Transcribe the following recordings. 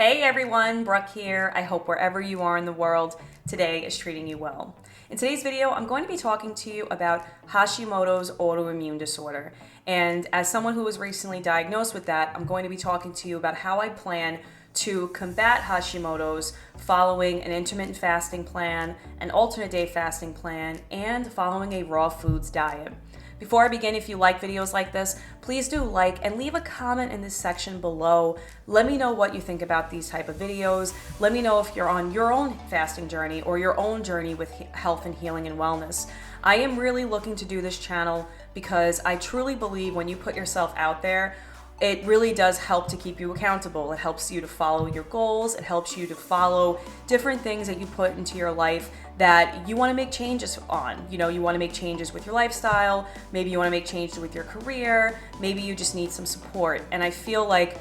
Hey everyone, Brooke here. I hope wherever you are in the world, today is treating you well. In today's video, I'm going to be talking to you about Hashimoto's autoimmune disorder. And as someone who was recently diagnosed with that, I'm going to be talking to you about how I plan to combat Hashimoto's following an intermittent fasting plan, an alternate day fasting plan, and following a raw foods diet. Before I begin, if you like videos like this, please do like and leave a comment in this section below. Let me know what you think about these type of videos. Let me know if you're on your own fasting journey or your own journey with health and healing and wellness. I am really looking to do this channel because I truly believe when you put yourself out there, it really does help to keep you accountable. It helps you to follow your goals. It helps you to follow different things that you put into your life that you want to make changes on. You know, you want to make changes with your lifestyle. Maybe you want to make changes with your career. Maybe you just need some support. And I feel like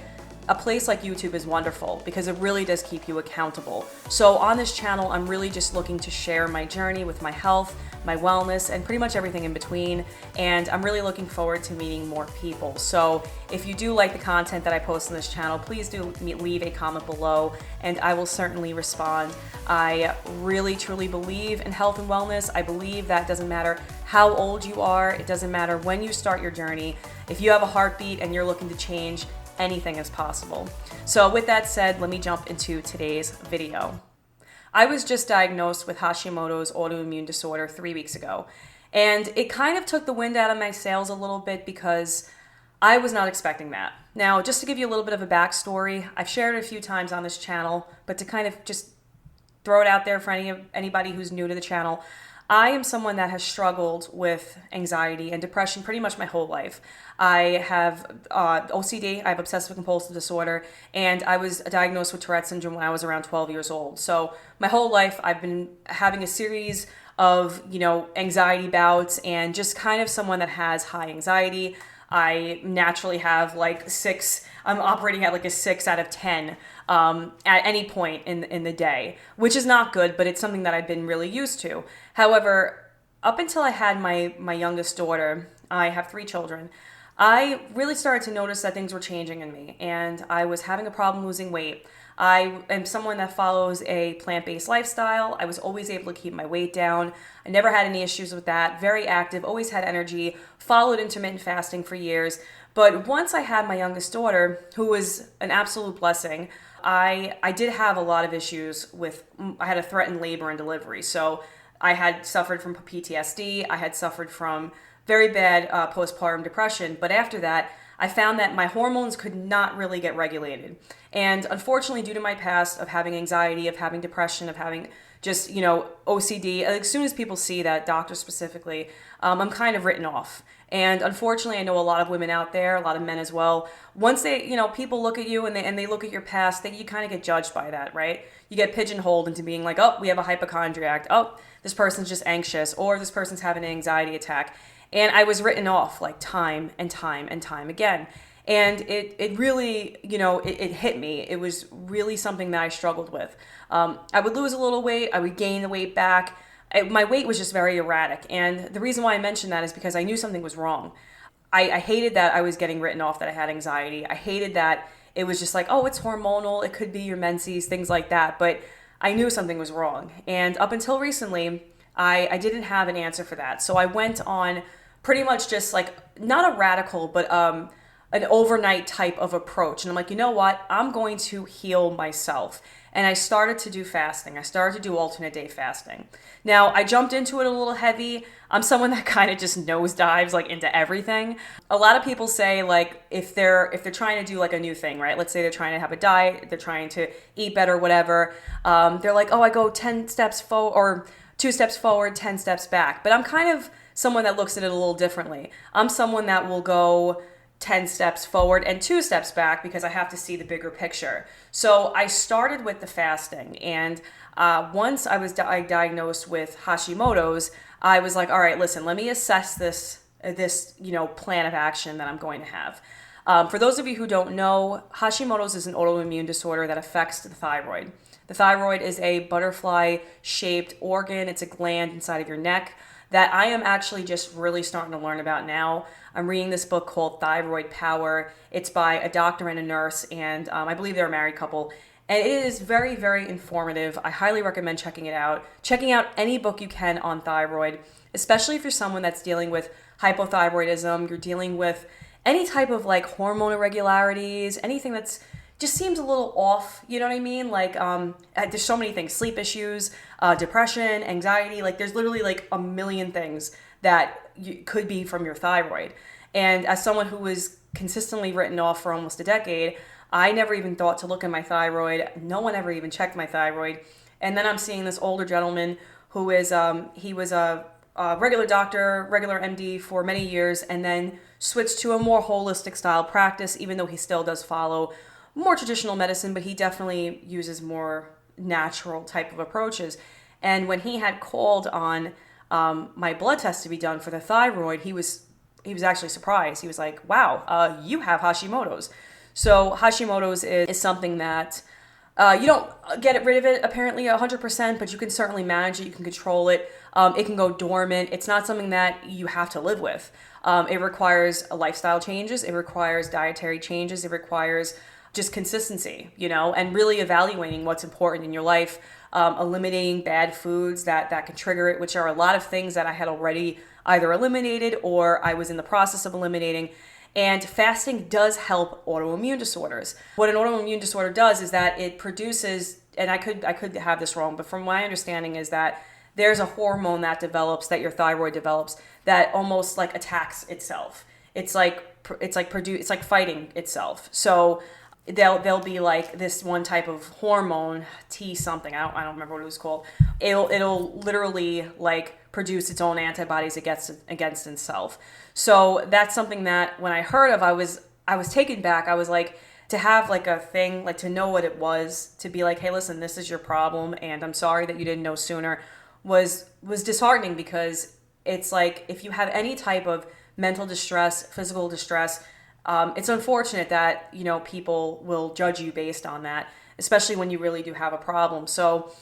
a place like YouTube is wonderful because it really does keep you accountable. So on this channel, I'm really just looking to share my journey with my health, my wellness, and pretty much everything in between. And I'm really looking forward to meeting more people. So if you do like the content that I post on this channel, please do leave a comment below and I will certainly respond. I really truly believe in health and wellness. I believe that it doesn't matter how old you are. It doesn't matter when you start your journey. If you have a heartbeat and you're looking to change, anything is possible. So with that said, let me jump into today's video. I was just diagnosed with Hashimoto's autoimmune disorder 3 weeks ago, and it kind of took the wind out of my sails a little bit because I was not expecting that. Now, just to give you a little bit of a backstory, I've shared it a few times on this channel, but to kind of just throw it out there for anybody who's new to the channel, I am someone that has struggled with anxiety and depression pretty much my whole life. I have OCD, I have obsessive compulsive disorder, and I was diagnosed with Tourette syndrome when I was around 12 years old. So my whole life I've been having a series of, anxiety bouts and just kind of someone that has high anxiety. I naturally have I'm operating at like a 6 out of 10 at any point in the day, which is not good, but it's something that I've been really used to. However, up until I had my youngest daughter, I have 3 children, I really started to notice that things were changing in me and I was having a problem losing weight. I am someone that follows a plant-based lifestyle. I was always able to keep my weight down. I never had any issues with that. Very active, always had energy, followed intermittent fasting for years. But once I had my youngest daughter, who was an absolute blessing, I did have a lot of issues I had a threatened labor and delivery. So I had suffered from PTSD. I had suffered from very bad postpartum depression. But after that, I found that my hormones could not really get regulated. And unfortunately, due to my past of having anxiety, of having depression, of having just, OCD, as soon as people see that, doctors specifically, I'm kind of written off. And unfortunately, I know a lot of women out there, a lot of men as well. Once they, people look at you and they look at your past, you kind of get judged by that, right? You get pigeonholed into being like, oh, we have a hypochondriac. Oh, this person's just anxious, or this person's having an anxiety attack. And I was written off like time and time and time again. And it really, it hit me. It was really something that I struggled with. I would lose a little weight. I would gain the weight back. My weight was just very erratic. And the reason why I mentioned that is because I knew something was wrong. I hated that I was getting written off that I had anxiety. I hated that it was just like, oh, it's hormonal. It could be your menses, things like that. But I knew something was wrong. And up until recently, I didn't have an answer for that. So I went on pretty much just like, not a radical, but an overnight type of approach. And I'm like, you know what? I'm going to heal myself. And I started to do fasting. I started to do alternate day fasting. Now, I jumped into it a little heavy. I'm someone that kind of just nosedives like into everything. A lot of people say like if they're trying to do like a new thing, right? Let's say they're trying to have a diet, they're trying to eat better, whatever. They're like, oh, I go 10 steps forward or 2 steps forward, 10 steps back. But I'm kind of someone that looks at it a little differently. I'm someone that will go 10 steps forward and 2 steps back because I have to see the bigger picture. So I started with the fasting, and once I was diagnosed with Hashimoto's, I was like, all right, listen, let me assess this plan of action that I'm going to have. For those of you who don't know, Hashimoto's is an autoimmune disorder that affects the thyroid. The thyroid is a butterfly-shaped organ. It's a gland inside of your neck that I am actually just really starting to learn about now. I'm reading this book called Thyroid Power. It's by a doctor and a nurse, and I believe they're a married couple. And it is very, very informative. I highly recommend checking it out. Checking out any book you can on thyroid, especially if you're someone that's dealing with hypothyroidism, you're dealing with any type of like hormone irregularities, anything that's just seems a little off, you know what I mean? Like, there's so many things, sleep issues, depression, anxiety, like there's literally like a million things that could be from your thyroid. And as someone who was consistently written off for almost a decade, I never even thought to look at my thyroid. No one ever even checked my thyroid. And then I'm seeing this older gentleman who is, he was a regular doctor, regular MD for many years, and then switched to a more holistic style practice, even though he still does follow more traditional medicine, but he definitely uses more natural type of approaches. And when he had called on my blood test to be done for the thyroid, he was actually surprised. He was like, wow, you have Hashimoto's. So Hashimoto's is something that you don't get rid of it apparently 100%, but you can certainly manage it. You can control it. It can go dormant. It's not something that you have to live with. It requires lifestyle changes. It requires dietary changes. It requires just consistency, and really evaluating what's important in your life, eliminating bad foods that can trigger it, which are a lot of things that I had already either eliminated or I was in the process of eliminating. And fasting does help autoimmune disorders. What an autoimmune disorder does is that it produces, and I could have this wrong, but from my understanding is that there's a hormone that develops, that your thyroid develops, that almost like attacks itself. It's like fighting itself. So there'll be like this one type of hormone, T something, I don't remember what it was called. It'll literally like produce its own antibodies against itself. So that's something that when I heard of, I was taken back. I was like, to have like a thing, like to know what it was, to be like, hey, listen, this is your problem, and I'm sorry that you didn't know sooner, was disheartening, because it's like if you have any type of mental distress, physical distress, it's unfortunate that, people will judge you based on that, especially when you really do have a problem. So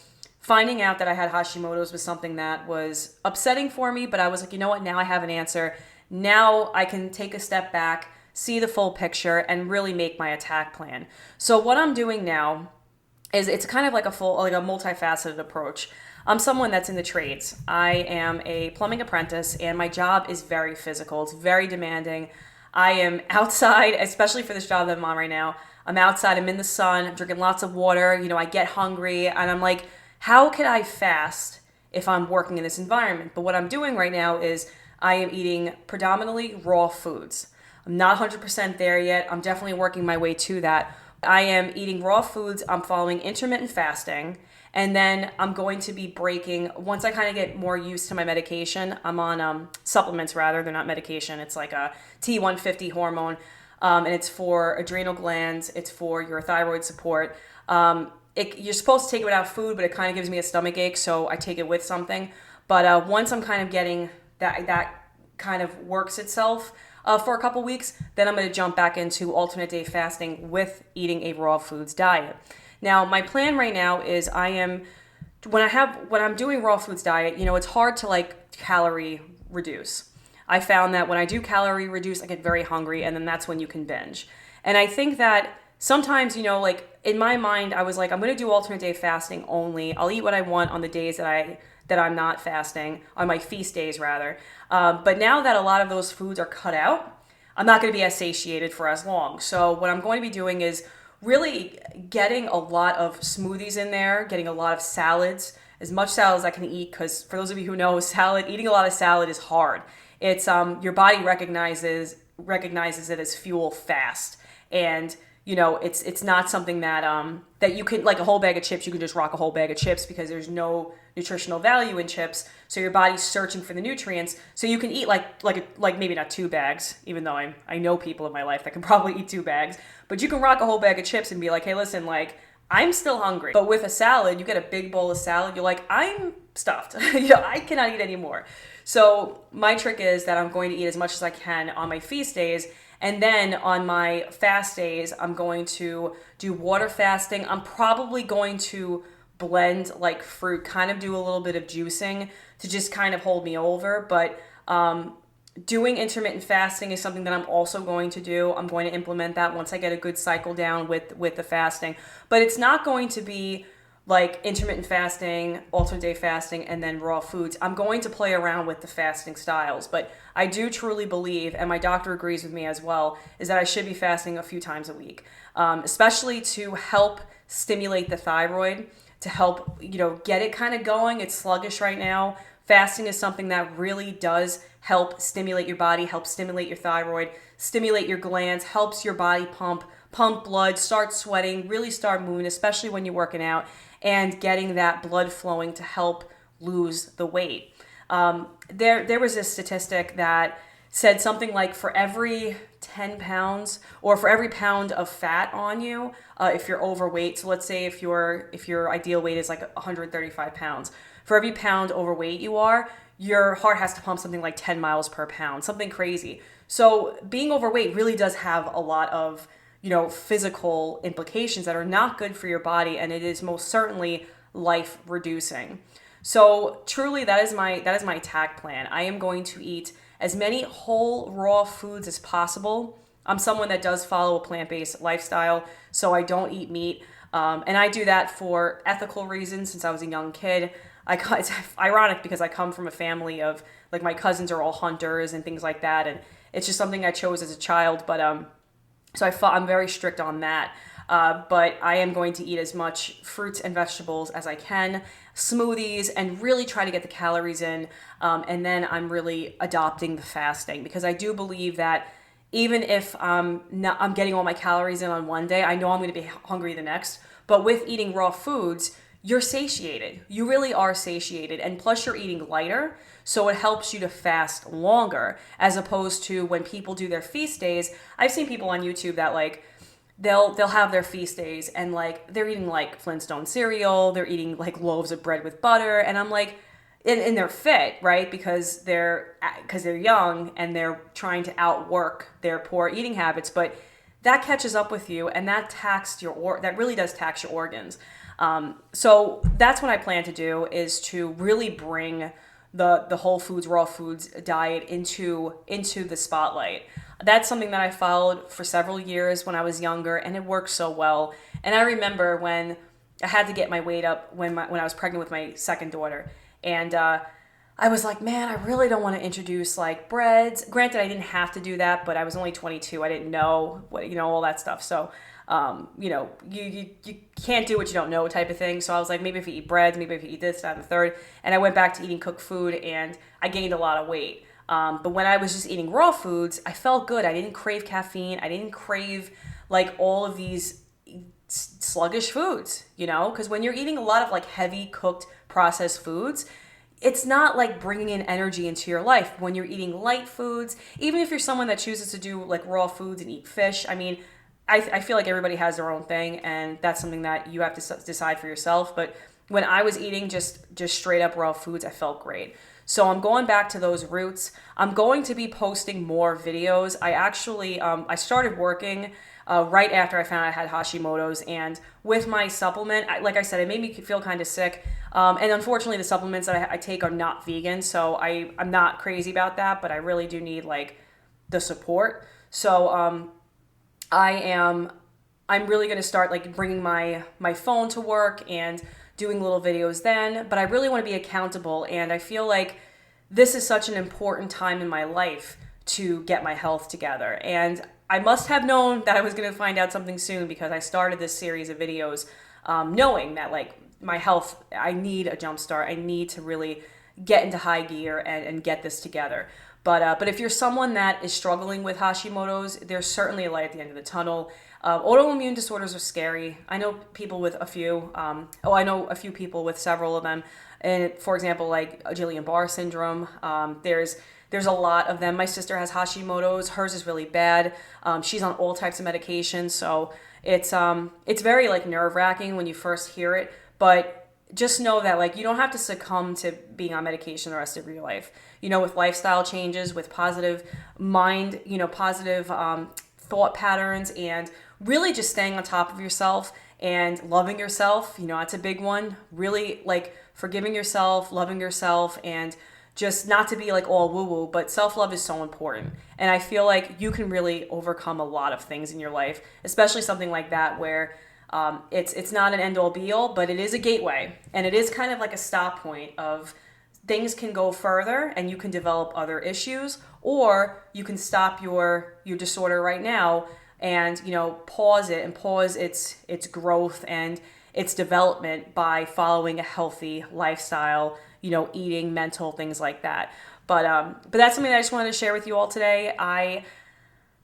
finding out that I had Hashimoto's was something that was upsetting for me, but I was like, you know what, now I have an answer. Now I can take a step back, see the full picture, and really make my attack plan. So what I'm doing now is it's kind of like a multifaceted approach. I'm someone that's in the trades. I am a plumbing apprentice, and my job is very physical. It's very demanding. I am outside, especially for this job that I'm on right now. I'm outside, I'm in the sun, I'm drinking lots of water, I get hungry, and I'm like, how could I fast if I'm working in this environment? But what I'm doing right now is I am eating predominantly raw foods. I'm not 100% there yet. I'm definitely working my way to that. I am eating raw foods. I'm following intermittent fasting. And then I'm going to be breaking, once I kind of get more used to my medication, I'm on supplements rather, they're not medication. It's like a T150 hormone, and it's for adrenal glands. It's for your thyroid support. You're supposed to take it without food, but it kind of gives me a stomach ache, so I take it with something. But once I'm kind of getting that kind of works itself for a couple weeks, then I'm going to jump back into alternate day fasting with eating a raw foods diet. Now, my plan right now is when I'm doing raw foods diet, it's hard to like calorie reduce. I found that when I do calorie reduce, I get very hungry, and then that's when you can binge. And I think that sometimes, like in my mind, I was like, I'm going to do alternate day fasting only. I'll eat what I want on the days that I'm not fasting, on my feast days rather. But now that a lot of those foods are cut out, I'm not going to be as satiated for as long. So what I'm going to be doing is really getting a lot of smoothies in there, getting a lot of salads, as much salad as I can eat, because for those of you who know, eating a lot of salad is hard. It's your body recognizes it as fuel fast, and it's not something that you can, like a whole bag of chips, you can just rock a whole bag of chips because there's no nutritional value in chips. So your body's searching for the nutrients. So you can eat like maybe not 2 bags, even though I know people in my life that can probably eat 2 bags, but you can rock a whole bag of chips and be like, hey, listen, like I'm still hungry. But with a salad, you get a big bowl of salad, you're like, I'm stuffed. I cannot eat anymore. So my trick is that I'm going to eat as much as I can on my feast days. And then on my fast days, I'm going to do water fasting. I'm probably going to blend like fruit, kind of do a little bit of juicing to just kind of hold me over. But Doing intermittent fasting is something that I'm also going to do. I'm going to implement that once I get a good cycle down with the fasting. But it's not going to be like intermittent fasting, alternate day fasting, and then raw foods. I'm going to play around with the fasting styles. But I do truly believe, and my doctor agrees with me as well, is that I should be fasting a few times a week, especially to help stimulate the thyroid, to help, get it kind of going. It's sluggish right now. Fasting is something that really does help stimulate your body, help stimulate your thyroid, stimulate your glands, helps your body pump blood, start sweating, really start moving, especially when you're working out, and getting that blood flowing to help lose the weight. There was a statistic that said something like for every 10 pounds or for every pound of fat on you, if you're overweight, so let's say if your ideal weight is like 135 pounds, for every pound overweight you are, your heart has to pump something like 10 miles per pound, something crazy. So being overweight really does have a lot of, physical implications that are not good for your body, and it is most certainly life reducing. So truly that is my attack plan. I am going to eat as many whole raw foods as possible. I'm someone that does follow a plant-based lifestyle, so I don't eat meat. And I do that for ethical reasons since I was a young kid. It's ironic because I come from a family of, like, my cousins are all hunters and things like that, and it's just something I chose as a child, but so I'm very strict on that. But I am going to eat as much fruits and vegetables as I can, smoothies, and really try to get the calories in. And then I'm really adopting the fasting because I do believe that even if I'm getting all my calories in on one day, I know I'm going to be hungry the next. But with eating raw foods, you're satiated. You really are satiated. And plus you're eating lighter, so it helps you to fast longer, as opposed to when people do their feast days. I've seen people on YouTube that, like, they'll have their feast days and, like, they're eating like Flintstone cereal, they're eating like loaves of bread with butter, and I'm like, and they're fit, right? Because they're young and they're trying to outwork their poor eating habits, but that catches up with you, and that really does tax your organs. So that's what I plan to do, is to really bring the whole foods, raw foods diet into the spotlight. That's something that I followed for several years when I was younger, and it worked so well. And I remember when I had to get my weight up when I was pregnant with my second daughter, and I was like, man, I really don't want to introduce like breads. Granted, I didn't have to do that, but I was only 22. I didn't know all that stuff. So, you can't do what you don't know type of thing. So I was like, maybe if you eat breads, maybe if you eat this, that, and the third. And I went back to eating cooked food, and I gained a lot of weight. But when I was just eating raw foods, I felt good. I didn't crave caffeine. I didn't crave like all of these sluggish foods, because when you're eating a lot of like heavy cooked processed foods, it's not like bringing in energy into your life. When you're eating light foods, even if you're someone that chooses to do like raw foods and eat fish, I mean, I feel like everybody has their own thing, and that's something that you have to decide for yourself. But when I was eating just straight up raw foods, I felt great. So I'm going back to those roots. I'm going to be posting more videos. I actually, I started working right after I found out I had Hashimotos, and with my supplement, like I said, it made me feel kind of sick. And unfortunately, the supplements that I take are not vegan, so I'm not crazy about that, but I really do need like the support. So I'm really going to start like bringing my phone to work and doing little videos then, but I really want to be accountable, and I feel like this is such an important time in my life to get my health together. And I must have known that I was going to find out something soon, because I started this series of videos knowing that like my health, I need a jump start. I need to really get into high gear and get this together. But if you're someone that is struggling with Hashimoto's, there's certainly a light at the end of the tunnel. Autoimmune disorders are scary. I know people with a few. I know a few people with several of them. And for example, like Guillain-Barré syndrome. There's a lot of them. My sister has Hashimoto's. Hers is really bad. She's on all types of medications, so it's very like nerve-wracking when you first hear it. But just know that like you don't have to succumb to being on medication the rest of your life. With lifestyle changes, with positive mind, positive thought patterns, and really just staying on top of yourself and loving yourself. That's a big one. Really like forgiving yourself, loving yourself, and just not to be like all woo-woo, but self-love is so important. And I feel like you can really overcome a lot of things in your life, especially something like that where it's not an end-all be-all, but it is a gateway. And it is kind of like a stop point of things can go further and you can develop other issues, or you can stop your disorder right now and, you know, pause it and pause its growth and its development by following a healthy lifestyle, you know, eating, mental, things like that. But that's something that I just wanted to share with you all today. I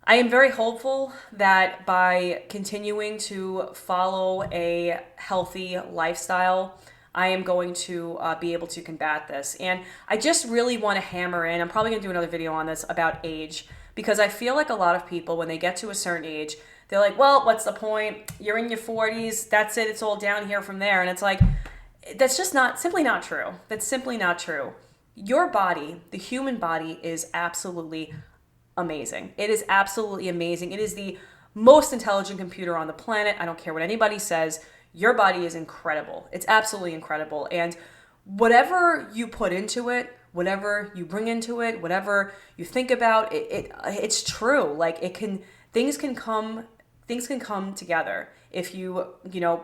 am very hopeful that by continuing to follow a healthy lifestyle, I am going to be able to combat this. And I just really want to hammer in, I'm probably going to do another video on this, about age, because I feel like a lot of people, when they get to a certain age, they're like, well, what's the point? You're in your 40s, that's it, it's all down here from there. And it's like, that's just simply not true. That's simply not true. Your body, the human body, is absolutely amazing. It is absolutely amazing. It is the most intelligent computer on the planet. I don't care what anybody says. Your body is incredible. It's absolutely incredible. And whatever you put into it, whatever you bring into it, whatever you think about, it's true. Like things can come together if you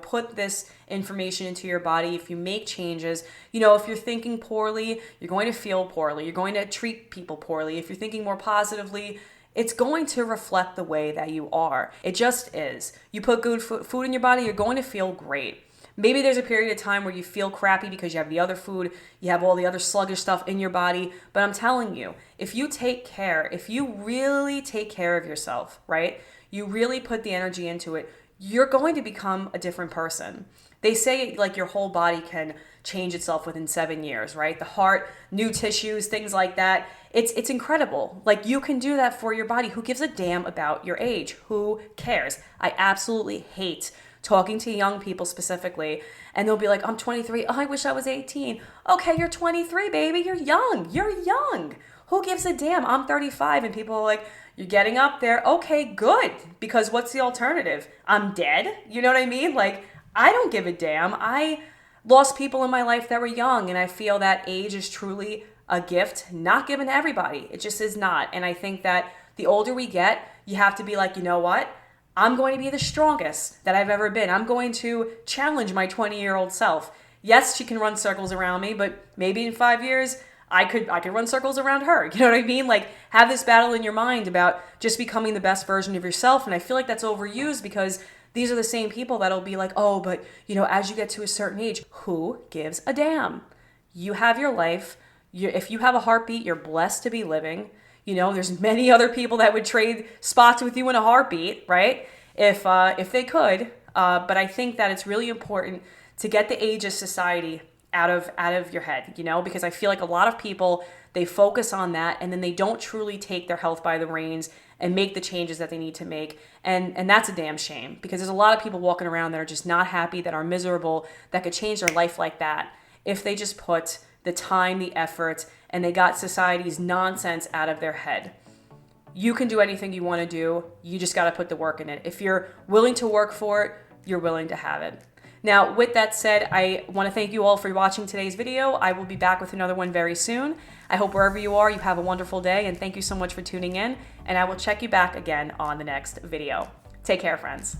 put this information into your body, if you make changes. You know, if you're thinking poorly, you're going to feel poorly. You're going to treat people poorly. If you're thinking more positively, it's going to reflect the way that you are. It just is. You put good food in your body, you're going to feel great. Maybe there's a period of time where you feel crappy because you have the other food, you have all the other sluggish stuff in your body. But I'm telling you, if you really take care of yourself, right? You really put the energy into it, you're going to become a different person. They say like your whole body can change itself within 7 years, right? The heart, new tissues, things like that. It's incredible. Like you can do that for your body. Who gives a damn about your age? Who cares? I absolutely hate talking to young people specifically, and they'll be like, I'm 23. Oh, I wish I was 18. Okay, you're 23, baby. You're young. You're young. Who gives a damn? I'm 35, and people are like, you're getting up there. Okay, good. Because what's the alternative? I'm dead. You know what I mean? Like, I don't give a damn. I lost people in my life that were young, and I feel that age is truly a gift not given to everybody. It just is not. And I think that the older we get, you have to be like, you know what? I'm going to be the strongest that I've ever been. I'm going to challenge my 20-year-old self. Yes, she can run circles around me, but maybe in 5 years, I could run circles around her. You know what I mean? Like, have this battle in your mind about just becoming the best version of yourself. And I feel like that's overused because these are the same people that'll be like, oh, but as you get to a certain age, who gives a damn? You have your life. If you have a heartbeat, you're blessed to be living. There's many other people that would trade spots with you in a heartbeat, right? If they could. But I think that it's really important to get the ageist society out of your head, because I feel like a lot of people, they focus on that and then they don't truly take their health by the reins and make the changes that they need to make. And that's a damn shame, because there's a lot of people walking around that are just not happy, that are miserable, that could change their life like that if they just put the time, the effort, and they got society's nonsense out of their head. You can do anything you want to do. You just got to put the work in it. If you're willing to work for it, you're willing to have it. Now, with that said, I want to thank you all for watching today's video. I will be back with another one very soon. I hope wherever you are, you have a wonderful day, and thank you so much for tuning in, and I will check you back again on the next video. Take care, friends.